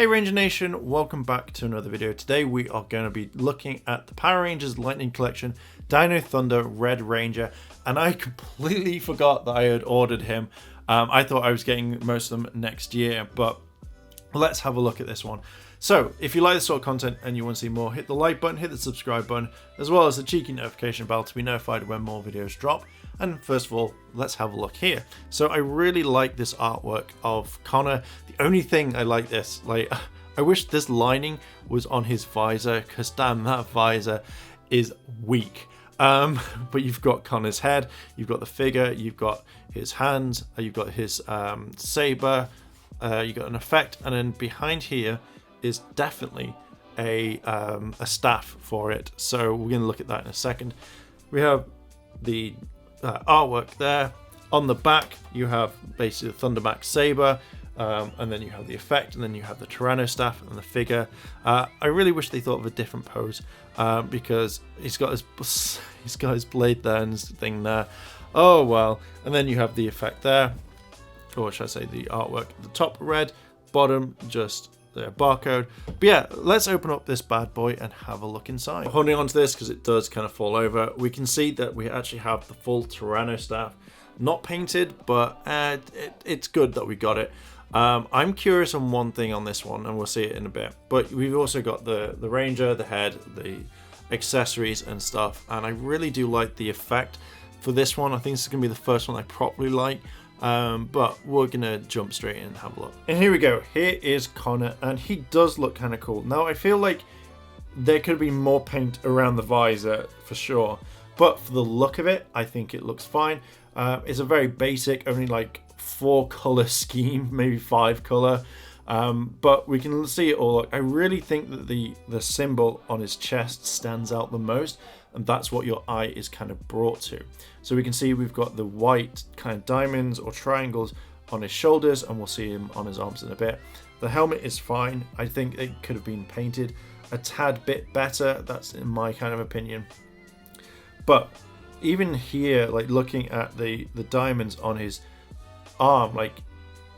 Hey Ranger Nation, welcome back to another video. Today we are going to be looking at the Power Rangers Lightning Collection, Dino Thunder Red Ranger, and I completely forgot that I had ordered him. I thought I was getting most of them next year, but let's have a look at this one. So, if you like this sort of content and you want to see more, hit the like button, hit the subscribe button, as well as the cheeky notification bell to be notified when more videos drop. And first of all, let's have a look here. So I really like this artwork of Connor. The only thing I like this, I wish this lining was on his visor, because damn, that visor is weak. But you've got Connor's head, you've got the figure, you've got his hands, you've got his saber, you've got an effect, and then behind here is definitely a staff for it. So we're going to look at that in a second. We have the artwork there. On the back you have basically the Thunderback saber, and then you have the effect, and then you have the Tyranno staff and the figure. I really wish they thought of a different pose, because he's got his blade there and his thing there. Oh well. And then you have the effect there, or should I say the artwork at the top red, bottom just the barcode. But yeah, let's open up this bad boy and have a look inside. Holding on to this because it does kind of fall over, we can see that we actually have the full Tyranno staff, not painted, but it's good that we got it. I'm curious on one thing on this one, and we'll see it in a bit, but we've also got the Ranger, the head, the accessories and stuff, and I really do like the effect for this one. I think this is gonna be the first one I properly like. But we're gonna jump straight in and have a look. And here we go. Here is Connor, and he does look kind of cool. Now I feel like there could be more paint around the visor for sure, but for the look of it, I think it looks fine. It's a very basic, only like 4 color scheme, maybe 5 color, but we can see it all. I really think that the symbol on his chest stands out the most, and that's what your eye is kind of brought to. So we can see we've got the white kind of diamonds or triangles on his shoulders, and we'll see him on his arms in a bit. The helmet is fine. I think it could have been painted a tad bit better. That's in my kind of opinion. But even here, like looking at the diamonds on his arm, like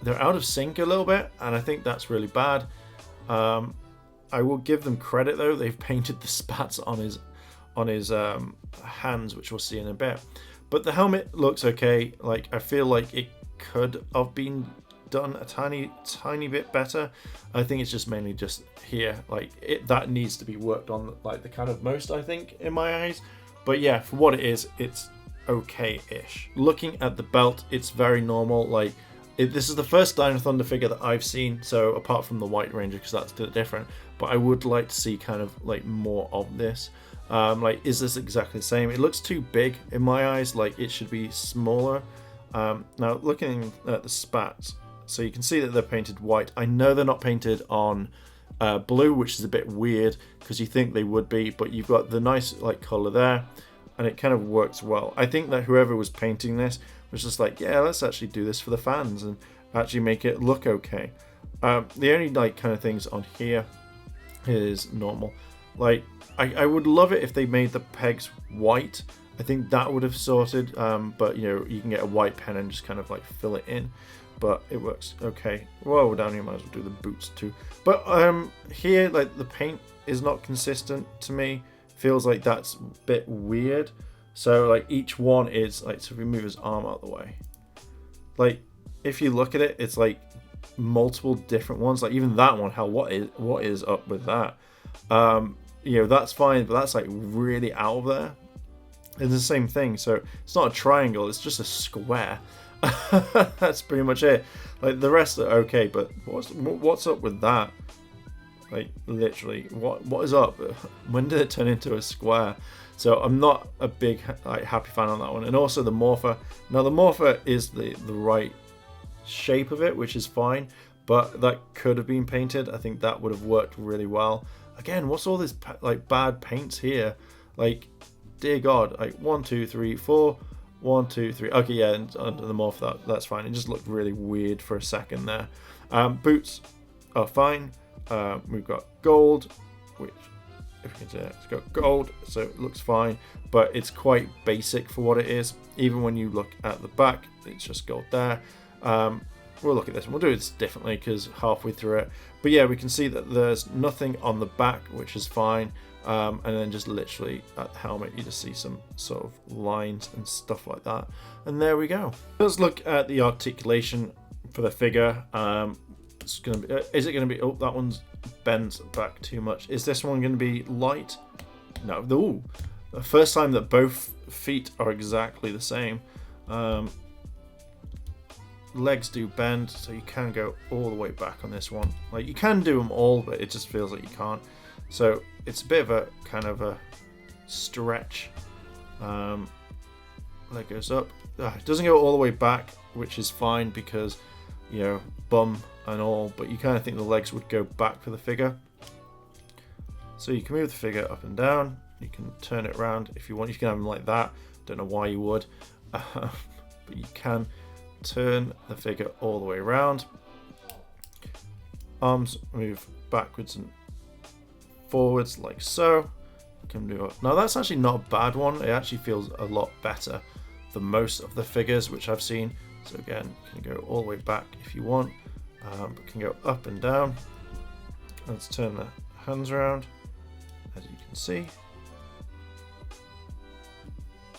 they're out of sync a little bit, and I think that's really bad. I will give them credit though. They've painted the spats on his hands, which we'll see in a bit. But the helmet looks okay. Like I feel like it could have been done a tiny bit better. I think it's just mainly just here, like that needs to be worked on, like the kind of most, I think, in my eyes. But yeah, for what it is, it's okay-ish. Looking at the belt, it's very normal. Like this is the first Dino Thunder figure that I've seen, so apart from the White Ranger, because that's different, but I would like to see kind of like more of this. Like, is this exactly the same? It looks too big in my eyes. Like it should be smaller. Now looking at the spats, so you can see that they're painted white. I know they're not painted on blue, which is a bit weird because you think they would be, but you've got the nice like color there, and it kind of works well. I think that whoever was painting this was just like, yeah, let's actually do this for the fans and actually make it look okay. The only like kind of things on here is normal. Like I would love it if they made the pegs white. I think that would have sorted, but you know, you can get a white pen and just kind of like fill it in, but it works okay. Well, we're down here, might as well do the boots too. But here, like the paint is not consistent to me. Feels like that's a bit weird. So like each one is like, so if we move his arm out of the way, like if you look at it, it's like multiple different ones. Like even that one, hell, what is up with that? You know, that's fine, but that's like really out of there. It's the same thing. So it's not a triangle, it's just a square. That's pretty much it. Like the rest are okay, but what's up with that? Like literally, what is up? When did it turn into a square? So I'm not a big like happy fan on that one. And also the Morpher. Now the Morpher is the right shape of it, which is fine, but that could have been painted. I think that would have worked really well. Again, what's all this like bad paints here? Like, dear God, like 1, 2, 3, 4, 1, 2, 3. Okay, yeah, and under the Morph, that's fine. It just looked really weird for a second there. Boots are fine. We've got gold, which if you can see it, it's got gold, so it looks fine, but it's quite basic for what it is. Even when you look at the back, it's just gold there. we'll look at this and we'll do this differently because halfway through it. But yeah, we can see that there's nothing on the back, which is fine. And then just literally at the helmet, you just see some sort of lines and stuff like that. And there we go. Let's look at the articulation for the figure. It's gonna be, is it going to be, oh, that one's bent back too much. Is this one going to be light? No. Ooh, the first time that both feet are exactly the same. Legs do bend, so you can go all the way back on this one. Like, you can do them all, but it just feels like you can't. So it's a bit of a kind of a stretch. Leg goes up. It doesn't go all the way back, which is fine because, you know, bum and all, but you kind of think the legs would go back for the figure. So you can move the figure up and down. You can turn it around if you want. You can have them like that. Don't know why you would, but you can turn the figure all the way around. Arms move backwards and forwards like so. You can do it. Now that's actually not a bad one. It actually feels a lot better than most of the figures which I've seen. So again, you can go all the way back if you want, but can go up and down. Let's turn the hands around, as you can see.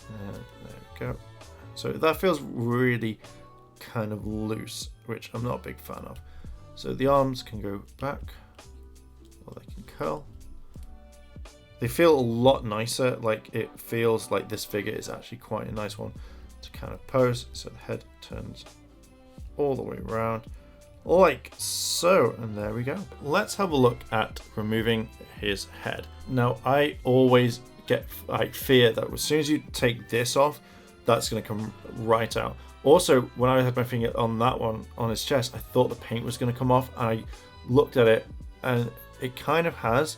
And there we go. So that feels really kind of loose, which I'm not a big fan of. So the arms can go back, or they can curl. They feel a lot nicer. Like, it feels like this figure is actually quite a nice one to kind of pose. So the head turns all the way around like so, and there we go. Let's have a look at removing his head. Now, I always get like fear that as soon as you take this off, that's going to come right out. Also, when I had my finger on that one on his chest, I thought the paint was going to come off, and I looked at it and it kind of has,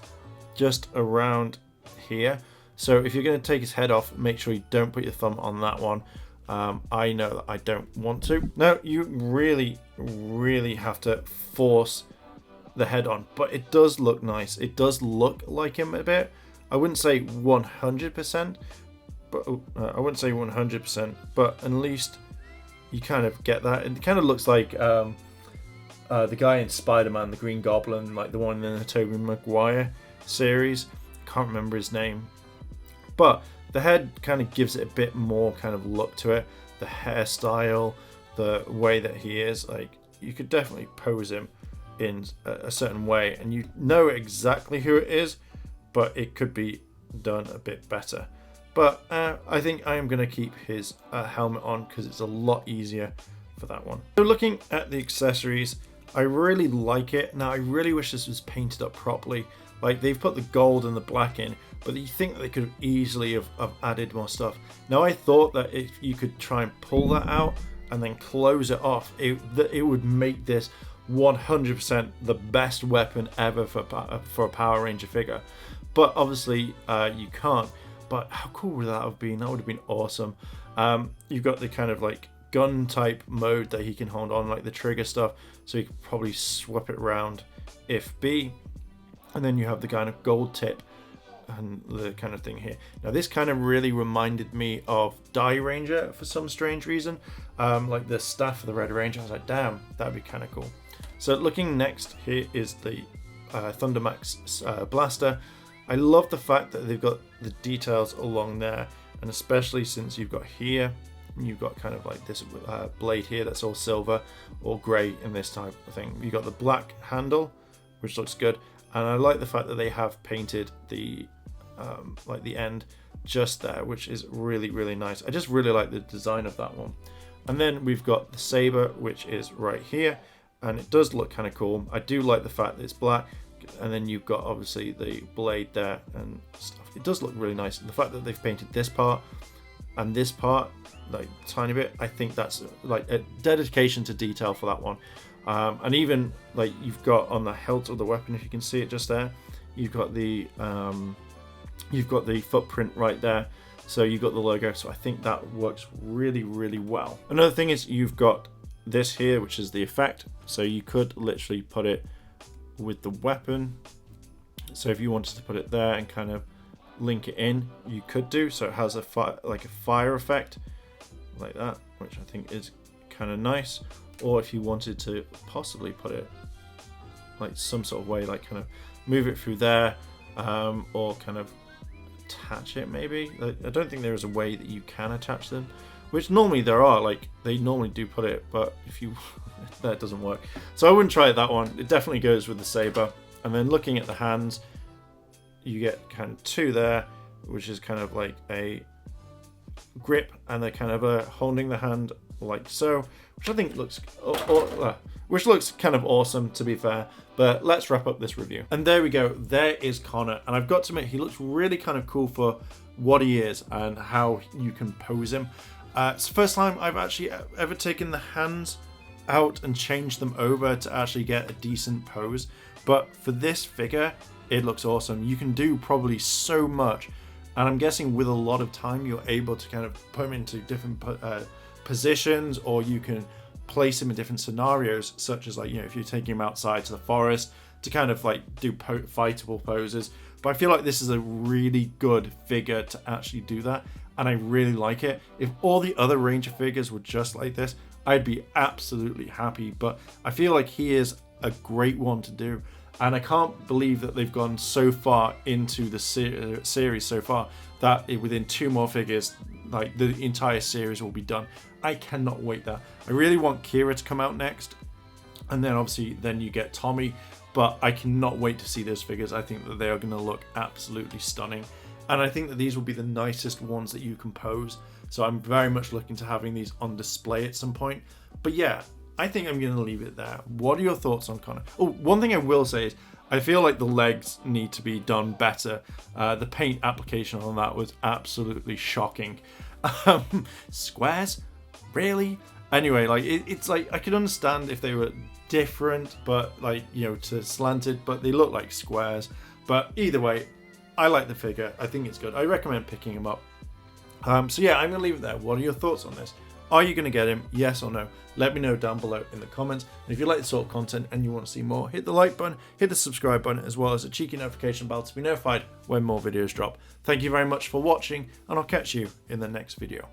just around here. So if you're going to take his head off, make sure you don't put your thumb on that one. I know that I don't want to. Now, you really have to force the head on, but it does look nice. It does look like him a bit. I wouldn't say 100%, but I wouldn't say 100%, but at least you kind of get that. It kind of looks like the guy in Spider-Man, the Green Goblin, like the one in the Tobey Maguire series. Can't remember his name, but the head kind of gives it a bit more kind of look to it. The hairstyle, the way that he is, like, you could definitely pose him in a certain way, and you know exactly who it is, but it could be done a bit better. But I think I am going to keep his helmet on because it's a lot easier for that one. So looking at the accessories, I really like it. Now, I really wish this was painted up properly. Like, they've put the gold and the black in, but you think that they could easily have added more stuff. Now, I thought that if you could try and pull that out and then close it off, it would make this 100% the best weapon ever for a Power Ranger figure. But obviously, you can't. But how cool would that have been? That would have been awesome. You've got the kind of like gun type mode that he can hold on, like the trigger stuff, so you could probably swap it around if B. And then you have the kind of gold tip and the kind of thing here. Now, this kind of really reminded me of Die Ranger for some strange reason. Like the staff for the Red Ranger. I was like, damn, that'd be kind of cool. So looking next, here is the Thundermax blaster. I love the fact that they've got the details along there, and especially since you've got here, you've got kind of like this blade here that's all silver or grey in this type of thing. You've got the black handle, which looks good. And I like the fact that they have painted the like the end just there, which is really nice. I just really like the design of that one. And then we've got the saber, which is right here, and it does look kind of cool. I do like the fact that it's black, and then you've got obviously the blade there and stuff. It does look really nice. And the fact that they've painted this part and this part like tiny bit, I think that's like a dedication to detail for that one. And even like you've got on the hilt of the weapon, if you can see it just there, you've got the footprint right there, so you've got the logo. So I think that works really well. Another thing is you've got this here, which is the effect, so you could literally put it with the weapon. So if you wanted to put it there and kind of link it in, you could do. So it has a fire effect like that, which I think is kind of nice. or if you wanted to possibly put it like some sort of way, like kind of move it through there, or kind of attach it maybe. I don't think there is a way that you can attach them, which normally there are, like they normally do put it, but if you that doesn't work, so I wouldn't try that one. It definitely goes with the saber. And then looking at the hands, you get kind of two there, which is kind of like a grip, and they're kind of holding the hand like so, which I think looks which looks kind of awesome, to be fair. But let's wrap up this review. And there we go, there is Connor, and I've got to admit, he looks really kind of cool for what he is and how you can pose him. It's the first time I've actually ever taken the hands out and changed them over to actually get a decent pose. But for this figure, it looks awesome. You can do probably so much, and I'm guessing with a lot of time you're able to kind of put him into different positions, or you can place him in different scenarios, such as, like, you know, if you're taking him outside to the forest to kind of like do fightable poses. But I feel like this is a really good figure to actually do that, and I really like it. If all the other Ranger figures were just like this, I'd be absolutely happy, but I feel like he is a great one to do. And I can't believe that they've gone so far into the series so far that within 2 more figures, like the entire series will be done. I cannot wait that. I really want Kira to come out next, and then obviously then you get Tommy, but I cannot wait to see those figures. I think that they are going to look absolutely stunning, and I think that these will be the nicest ones that you can pose. So I'm very much looking to having these on display at some point. But yeah, I think I'm going to leave it there. What are your thoughts on Connor? Oh, one thing I will say is I feel like the legs need to be done better. The paint application on that was absolutely shocking. Squares? Really? Anyway, like it's like I could understand if they were different, but like, you know, to slanted, but they look like squares. But either way, I like the figure. I think it's good. I recommend picking him up. So yeah, I'm going to leave it there. What are your thoughts on this? Are you going to get him? Yes or no? Let me know down below in the comments. And if you like this sort of content and you want to see more, hit the like button, hit the subscribe button, as well as a cheeky notification bell to be notified when more videos drop. Thank you very much for watching, and I'll catch you in the next video.